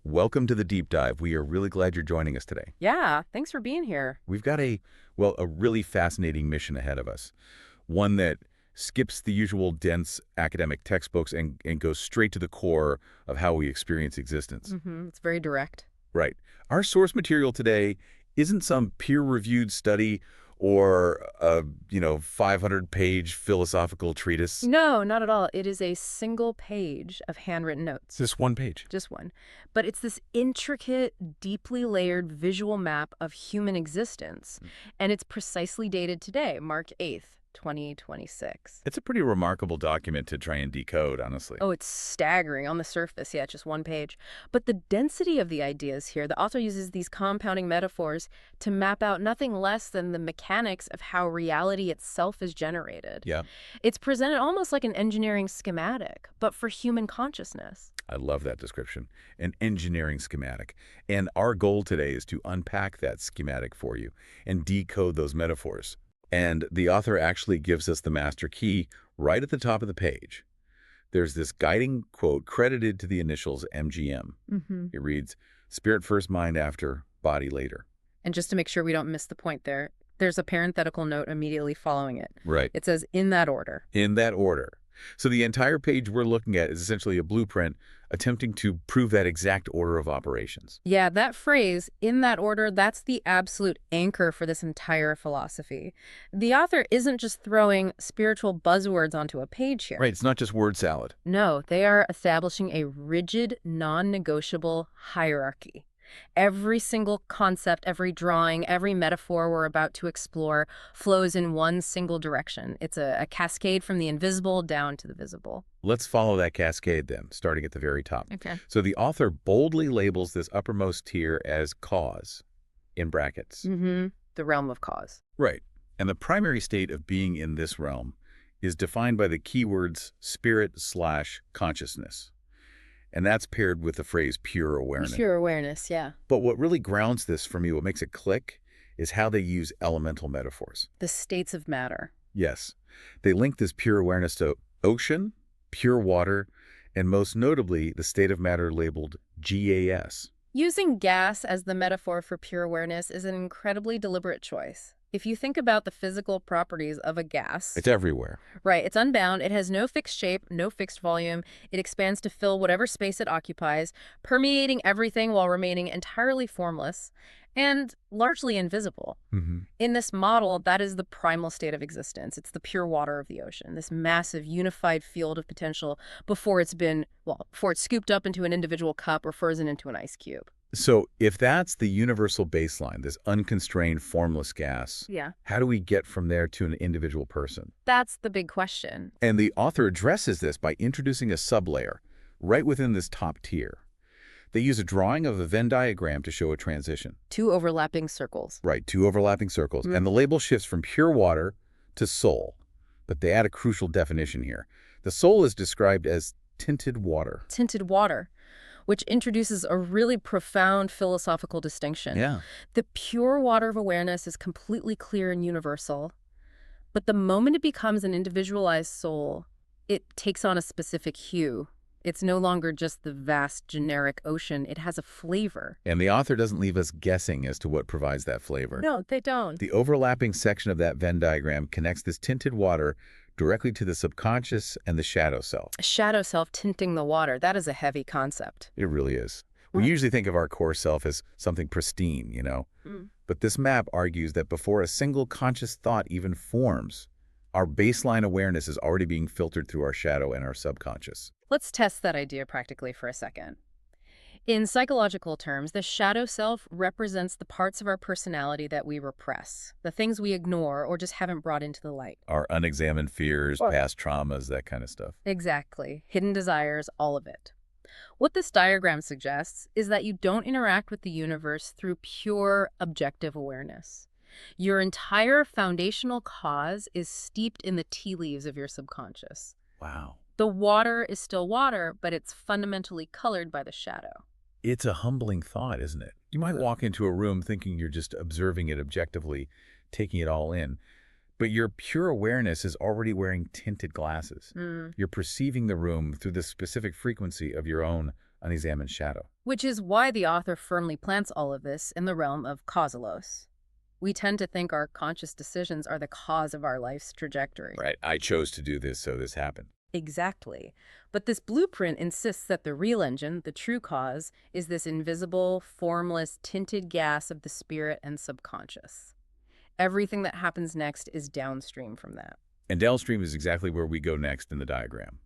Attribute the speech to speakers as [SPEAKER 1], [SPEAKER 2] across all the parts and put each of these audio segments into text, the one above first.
[SPEAKER 1] Welcome to the deep dive. We are really glad you're joining us today.
[SPEAKER 2] Yeah, thanks for being here.
[SPEAKER 1] We've got a really fascinating mission ahead of us. One that skips the usual dense academic textbooks and goes straight to the core of how we experience existence.
[SPEAKER 2] It's very direct.
[SPEAKER 1] Right. Our source material today isn't some peer-reviewed study or a, 500-page philosophical treatise.
[SPEAKER 2] No, not at all. It is a single page of handwritten notes.
[SPEAKER 1] Just one page.
[SPEAKER 2] Just one. But it's this intricate, deeply layered visual map of human existence. And it's precisely dated today, March 8th, 2026.
[SPEAKER 1] It's a pretty remarkable document to try and decode, honestly.
[SPEAKER 2] Oh, it's staggering on the surface. Yeah, just one page. But the density of the ideas here, the author uses these compounding metaphors to map out nothing less than the mechanics of how reality itself is generated.
[SPEAKER 1] Yeah.
[SPEAKER 2] It's presented almost like an engineering schematic, but for human consciousness.
[SPEAKER 1] I love that description, an engineering schematic. And our goal today is to unpack that schematic for you and decode those metaphors. And the author actually gives us the master key right at the top of the page. There's this guiding quote credited to the initials MGM. It reads, "Spirit first, mind after, body later."
[SPEAKER 2] And just to make sure we don't miss the point there's a parenthetical note immediately following it.
[SPEAKER 1] Right.
[SPEAKER 2] It says, in that order.
[SPEAKER 1] In that order. So the entire page we're looking at is essentially a blueprint attempting to prove that exact order of operations.
[SPEAKER 2] Yeah, that phrase, in that order, that's the absolute anchor for this entire philosophy. The author isn't just throwing spiritual buzzwords onto a page here.
[SPEAKER 1] Right, it's not just word salad.
[SPEAKER 2] No, they are establishing a rigid, non-negotiable hierarchy. Every single concept, every drawing, every metaphor we're about to explore flows in one single direction. It's a cascade from the invisible down to the visible.
[SPEAKER 1] Let's follow that cascade then, starting at the very top.
[SPEAKER 2] Okay.
[SPEAKER 1] So the author boldly labels this uppermost tier as cause, in brackets.
[SPEAKER 2] The realm of cause.
[SPEAKER 1] Right. And the primary state of being in this realm is defined by the keywords spirit/consciousness. And that's paired with the phrase pure awareness.
[SPEAKER 2] Pure awareness, yeah.
[SPEAKER 1] But what really grounds this for me, what makes it click, is how they use elemental metaphors.
[SPEAKER 2] The states of matter.
[SPEAKER 1] Yes. They link this pure awareness to ocean, pure water, and most notably, the state of matter labeled GAS.
[SPEAKER 2] Using gas as the metaphor for pure awareness is an incredibly deliberate choice. If you think about the physical properties of a gas...
[SPEAKER 1] It's everywhere.
[SPEAKER 2] Right, it's unbound, it has no fixed shape, no fixed volume, it expands to fill whatever space it occupies, permeating everything while remaining entirely formless and largely invisible. In this model, that is the primal state of existence. It's the pure water of the ocean, this massive unified field of potential before it's scooped up into an individual cup or frozen into an ice cube.
[SPEAKER 1] So if that's the universal baseline, this unconstrained, formless gas, how do we get from there to an individual person?
[SPEAKER 2] That's the big question.
[SPEAKER 1] And the author addresses this by introducing a sublayer right within this top tier. They use a drawing of a Venn diagram to show a transition.
[SPEAKER 2] Two overlapping circles.
[SPEAKER 1] Right, two overlapping circles. And the label shifts from pure water to soul. But they add a crucial definition here. The soul is described as tinted water.
[SPEAKER 2] Tinted water, which introduces a really profound philosophical distinction.
[SPEAKER 1] Yeah.
[SPEAKER 2] The pure water of awareness is completely clear and universal, but the moment it becomes an individualized soul, it takes on a specific hue. It's no longer just the vast generic ocean. It has a flavor.
[SPEAKER 1] And the author doesn't leave us guessing as to what provides that flavor.
[SPEAKER 2] No, they don't.
[SPEAKER 1] The overlapping section of that Venn diagram connects this tinted water directly to the subconscious and the shadow self.
[SPEAKER 2] Shadow self tinting the water. That is a heavy concept.
[SPEAKER 1] It really is. We usually think of our core self as something pristine, But this map argues that before a single conscious thought even forms, our baseline awareness is already being filtered through our shadow and our subconscious.
[SPEAKER 2] Let's test that idea practically for a second. In psychological terms, the shadow self represents the parts of our personality that we repress, the things we ignore or just haven't brought into the light.
[SPEAKER 1] Our unexamined fears, past traumas, that kind of stuff.
[SPEAKER 2] Exactly. Hidden desires, all of it. What this diagram suggests is that you don't interact with the universe through pure objective awareness. Your entire foundational cause is steeped in the tea leaves of your subconscious.
[SPEAKER 1] Wow.
[SPEAKER 2] The water is still water, but it's fundamentally colored by the shadow.
[SPEAKER 1] It's a humbling thought, isn't it? You might walk into a room thinking you're just observing it objectively, taking it all in. But your pure awareness is already wearing tinted glasses. You're perceiving the room through the specific frequency of your own unexamined shadow.
[SPEAKER 2] Which is why the author firmly plants all of this in the realm of causalos. We tend to think our conscious decisions are the cause of our life's trajectory.
[SPEAKER 1] Right. I chose to do this, so this happened.
[SPEAKER 2] Exactly. But this blueprint insists that the real engine, the true cause, is this invisible, formless, tinted gas of the spirit and subconscious. Everything that happens next is downstream from that.
[SPEAKER 1] And downstream is exactly where we go next in the diagram.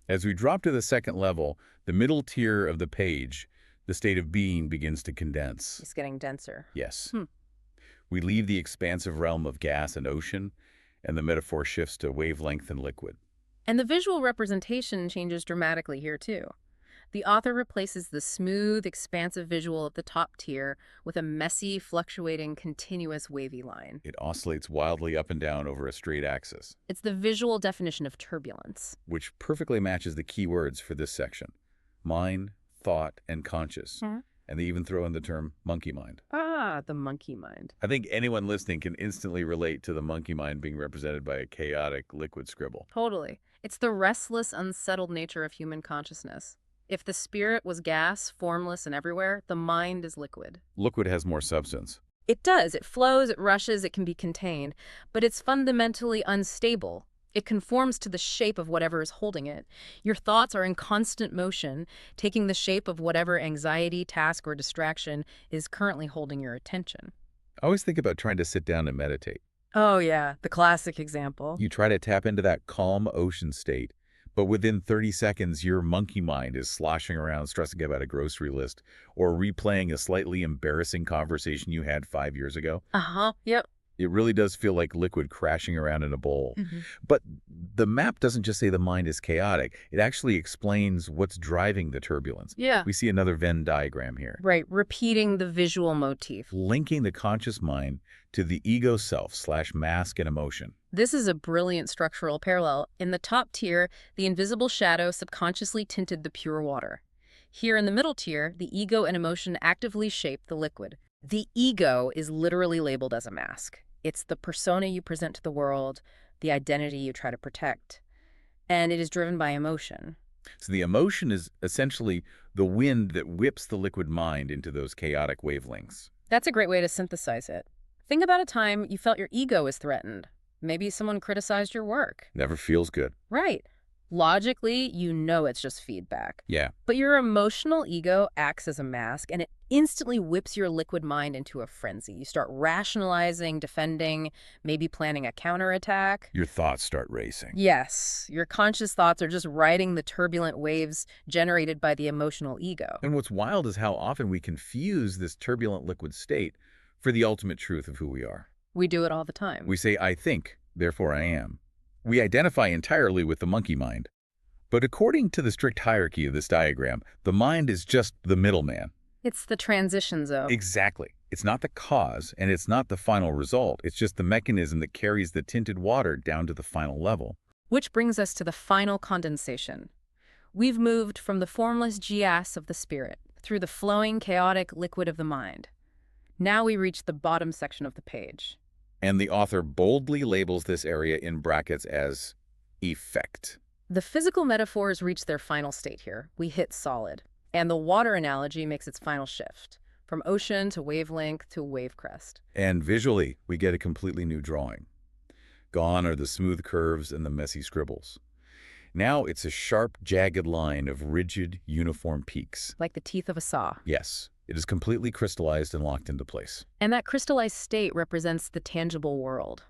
[SPEAKER 1] As we drop to the second level, the middle tier of the page, the state of being begins to condense.
[SPEAKER 2] It's getting denser.
[SPEAKER 1] Yes. We leave the expansive realm of gas and ocean, and the metaphor shifts to wavelength and liquid.
[SPEAKER 2] And the visual representation changes dramatically here, too. The author replaces the smooth, expansive visual of the top tier with a messy, fluctuating, continuous wavy line.
[SPEAKER 1] It oscillates wildly up and down over a straight axis,
[SPEAKER 2] It's the visual definition of turbulence.
[SPEAKER 1] which perfectly matches the key words for this section: mind, thought, and conscious. And they even throw in the term monkey mind.
[SPEAKER 2] Ah, the monkey mind.
[SPEAKER 1] I think anyone listening can instantly relate to the monkey mind being represented by a chaotic liquid scribble.
[SPEAKER 2] Totally. It's the restless, unsettled nature of human consciousness. If the spirit was gas, formless and everywhere, the mind is liquid.
[SPEAKER 1] Liquid has more substance.
[SPEAKER 2] It does. It flows, it rushes, it can be contained. But it's fundamentally unstable. It conforms to the shape of whatever is holding it. Your thoughts are in constant motion, taking the shape of whatever anxiety, task, or distraction is currently holding your attention.
[SPEAKER 1] I always think about trying to sit down and meditate.
[SPEAKER 2] Oh, yeah, the classic example.
[SPEAKER 1] You try to tap into that calm ocean state, but within 30 seconds, your monkey mind is sloshing around stressing about a grocery list or replaying a slightly embarrassing conversation you had 5 years ago.
[SPEAKER 2] Yep.
[SPEAKER 1] It really does feel like liquid crashing around in a bowl. But the map doesn't just say the mind is chaotic. It actually explains what's driving the turbulence.
[SPEAKER 2] Yeah.
[SPEAKER 1] We see another Venn diagram here,
[SPEAKER 2] Right, repeating the visual motif.
[SPEAKER 1] linking the conscious mind to the ego self / mask and emotion.
[SPEAKER 2] This is a brilliant structural parallel. In the top tier, the invisible shadow subconsciously tinted the pure water. Here in the middle tier, the ego and emotion actively shape the liquid. The ego is literally labeled as a mask. It's the persona you present to the world, the identity you try to protect. And it is driven by emotion.
[SPEAKER 1] So the emotion is essentially the wind that whips the liquid mind into those chaotic wavelengths.
[SPEAKER 2] That's a great way to synthesize it. Think about a time you felt your ego was threatened. Maybe someone criticized your work.
[SPEAKER 1] Never feels good.
[SPEAKER 2] Right. Logically, you know it's just feedback.
[SPEAKER 1] Yeah.
[SPEAKER 2] But your emotional ego acts as a mask, and it instantly whips your liquid mind into a frenzy. You start rationalizing, defending, maybe planning a counterattack.
[SPEAKER 1] Your thoughts start racing.
[SPEAKER 2] Yes, your conscious thoughts are just riding the turbulent waves generated by the emotional ego.
[SPEAKER 1] And what's wild is how often we confuse this turbulent liquid state for the ultimate truth of who we are.
[SPEAKER 2] We do it all the time.
[SPEAKER 1] We say, I think, therefore I am. We identify entirely with the monkey mind. But according to the strict hierarchy of this diagram, the mind is just the middleman.
[SPEAKER 2] It's the transition zone.
[SPEAKER 1] Exactly. It's not the cause, and it's not the final result. It's just the mechanism that carries the tinted water down to the final level.
[SPEAKER 2] Which brings us to the final condensation. We've moved from the formless gas of the spirit through the flowing, chaotic liquid of the mind. Now we reach the bottom section of the page.
[SPEAKER 1] And the author boldly labels this area in brackets as effect.
[SPEAKER 2] The physical metaphors reach their final state here. We hit solid. And the water analogy makes its final shift, from ocean to wavelength to wave crest.
[SPEAKER 1] And visually, we get a completely new drawing. Gone are the smooth curves and the messy scribbles. Now it's a sharp, jagged line of rigid, uniform peaks.
[SPEAKER 2] Like the teeth of a saw.
[SPEAKER 1] Yes, it is completely crystallized and locked into place.
[SPEAKER 2] And that crystallized state represents the tangible world.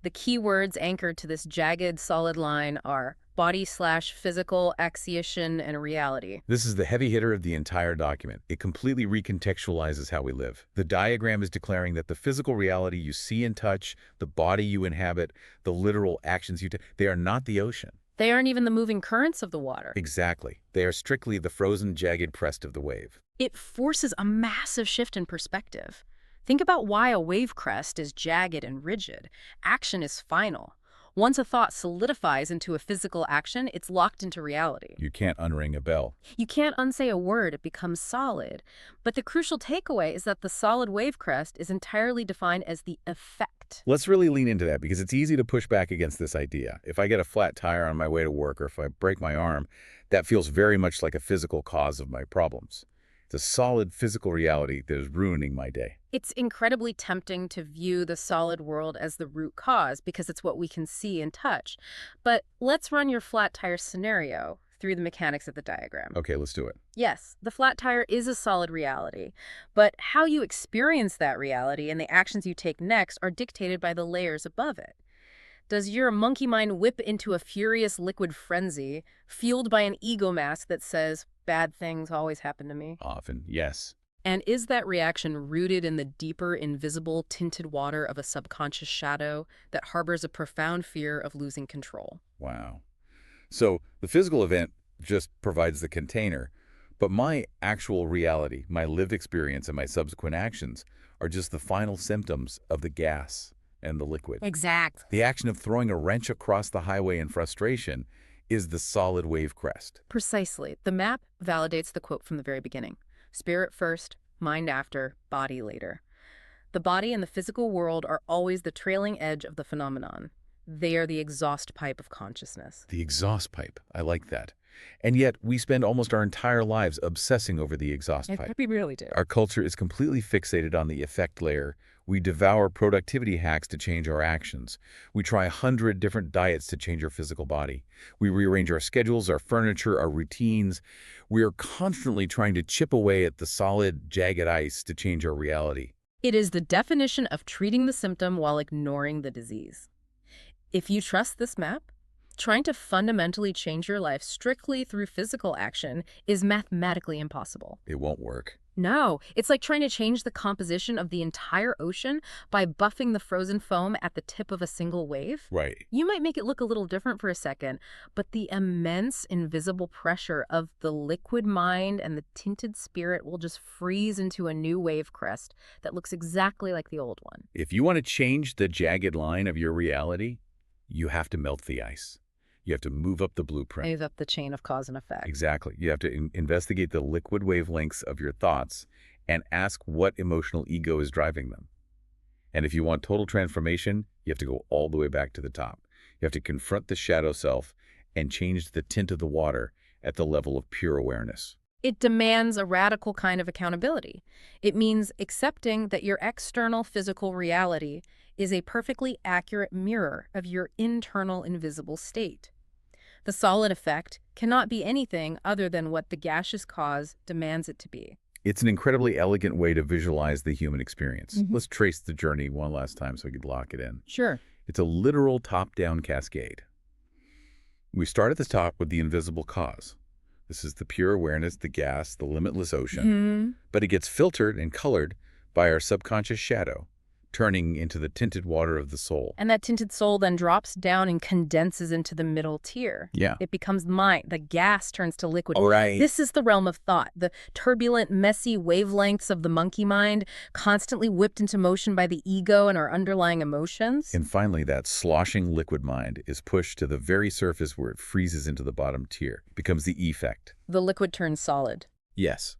[SPEAKER 2] The key words anchored to this jagged, solid line are body/physical, axiation, and reality.
[SPEAKER 1] This is the heavy hitter of the entire document. It completely recontextualizes how we live. The diagram is declaring that the physical reality you see and touch, the body you inhabit, the literal actions you take, they are not the ocean.
[SPEAKER 2] They aren't even the moving currents of the water.
[SPEAKER 1] Exactly. They are strictly the frozen, jagged crest of the wave.
[SPEAKER 2] It forces a massive shift in perspective. Think about why a wave crest is jagged and rigid. Action is final. Once a thought solidifies into a physical action, it's locked into reality.
[SPEAKER 1] You can't unring a bell.
[SPEAKER 2] You can't unsay a word, it becomes solid. But the crucial takeaway is that the solid wave crest is entirely defined as the effect.
[SPEAKER 1] Let's really lean into that because it's easy to push back against this idea. If I get a flat tire on my way to work or if I break my arm, that feels very much like a physical cause of my problems. It's a solid physical reality that is ruining my day.
[SPEAKER 2] It's incredibly tempting to view the solid world as the root cause because it's what we can see and touch. But let's run your flat tire scenario through the mechanics of the diagram.
[SPEAKER 1] Okay, let's do it.
[SPEAKER 2] Yes, the flat tire is a solid reality, but how you experience that reality and the actions you take next are dictated by the layers above it. Does your monkey mind whip into a furious liquid frenzy, fueled by an ego mask that says, bad things always happen to me?
[SPEAKER 1] Often, yes.
[SPEAKER 2] And is that reaction rooted in the deeper, invisible, tinted water of a subconscious shadow that harbors a profound fear of losing control?
[SPEAKER 1] Wow. So the physical event just provides the container, but my actual reality, my lived experience, and my subsequent actions are just the final symptoms of the gas and the liquid.
[SPEAKER 2] Exact.
[SPEAKER 1] The action of throwing a wrench across the highway in frustration is the solid wave crest.
[SPEAKER 2] Precisely. The map validates the quote from the very beginning. Spirit first, mind after, body later. The body and the physical world are always the trailing edge of the phenomenon. They are the exhaust pipe of consciousness.
[SPEAKER 1] The exhaust pipe. I like that. And yet, we spend almost our entire lives obsessing over the exhaust pipe.
[SPEAKER 2] We really do.
[SPEAKER 1] Our culture is completely fixated on the effect layer. We devour productivity hacks to change our actions. We try 100 different diets to change our physical body. We rearrange our schedules, our furniture, our routines. We are constantly trying to chip away at the solid, jagged ice to change our reality.
[SPEAKER 2] It is the definition of treating the symptom while ignoring the disease. If you trust this map, trying to fundamentally change your life strictly through physical action is mathematically impossible.
[SPEAKER 1] It won't work.
[SPEAKER 2] No, it's like trying to change the composition of the entire ocean by buffing the frozen foam at the tip of a single wave.
[SPEAKER 1] Right.
[SPEAKER 2] You might make it look a little different for a second, but the immense invisible pressure of the liquid mind and the tinted spirit will just freeze into a new wave crest that looks exactly like the old one.
[SPEAKER 1] If you want to change the jagged line of your reality, you have to melt the ice. You have to move up the blueprint.
[SPEAKER 2] Move up the chain of cause and effect.
[SPEAKER 1] Exactly. You have to investigate the liquid wavelengths of your thoughts and ask what emotional ego is driving them. And if you want total transformation, you have to go all the way back to the top. You have to confront the shadow self and change the tint of the water at the level of pure awareness.
[SPEAKER 2] It demands a radical kind of accountability. It means accepting that your external physical reality is a perfectly accurate mirror of your internal invisible state. The solid effect cannot be anything other than what the gaseous cause demands it to be.
[SPEAKER 1] It's an incredibly elegant way to visualize the human experience. Let's trace the journey one last time so we could lock it in.
[SPEAKER 2] Sure.
[SPEAKER 1] It's a literal top-down cascade. We start at the top with the invisible cause. This is the pure awareness, the gas, the limitless ocean. But it gets filtered and colored by our subconscious shadow, turning into the tinted water of the soul.
[SPEAKER 2] And that tinted soul then drops down and condenses into the middle tier.
[SPEAKER 1] Yeah.
[SPEAKER 2] It becomes mind. The gas turns to liquid.
[SPEAKER 1] All right.
[SPEAKER 2] This is the realm of thought, the turbulent, messy wavelengths of the monkey mind, constantly whipped into motion by the ego and our underlying emotions.
[SPEAKER 1] And finally, that sloshing liquid mind is pushed to the very surface where it freezes into the bottom tier, becomes the effect.
[SPEAKER 2] The liquid turns solid.
[SPEAKER 1] Yes.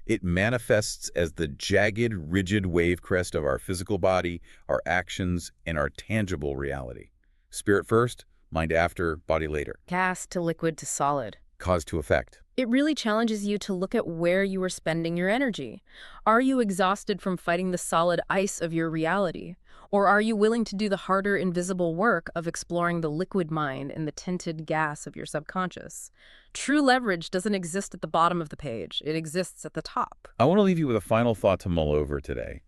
[SPEAKER 1] It manifests as the jagged, rigid wave crest of our physical body, our actions, and our tangible reality. Spirit first, mind after, body later.
[SPEAKER 2] Gas to liquid to solid.
[SPEAKER 1] Cause to effect.
[SPEAKER 2] It really challenges you to look at where you are spending your energy. Are you exhausted from fighting the solid ice of your reality? Or are you willing to do the harder, invisible work of exploring the liquid mind and the tinted gas of your subconscious? True leverage doesn't exist at the bottom of the page. It exists at the top.
[SPEAKER 1] I want to leave you with a final thought to mull over today.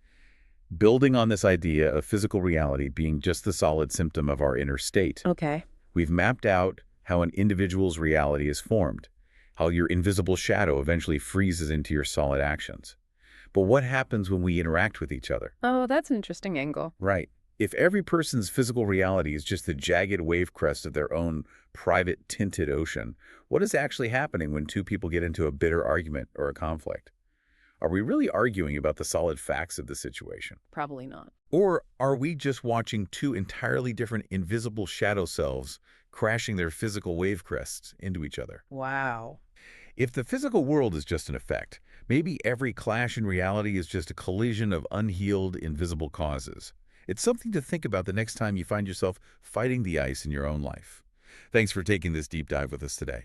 [SPEAKER 1] Building on this idea of physical reality being just the solid symptom of our inner state,
[SPEAKER 2] Okay.
[SPEAKER 1] we've mapped out how an individual's reality is formed, how your invisible shadow eventually freezes into your solid actions. But what happens when we interact with each other?
[SPEAKER 2] Oh, that's an interesting angle.
[SPEAKER 1] Right. If every person's physical reality is just the jagged wave crest of their own private tinted ocean, what is actually happening when two people get into a bitter argument or a conflict? Are we really arguing about the solid facts of the situation?
[SPEAKER 2] Probably not.
[SPEAKER 1] Or are we just watching two entirely different invisible shadow selves crashing their physical wave crests into each other?
[SPEAKER 2] Wow.
[SPEAKER 1] If the physical world is just an effect, maybe every clash in reality is just a collision of unhealed, invisible causes. It's something to think about the next time you find yourself fighting the ice in your own life. Thanks for taking this deep dive with us today.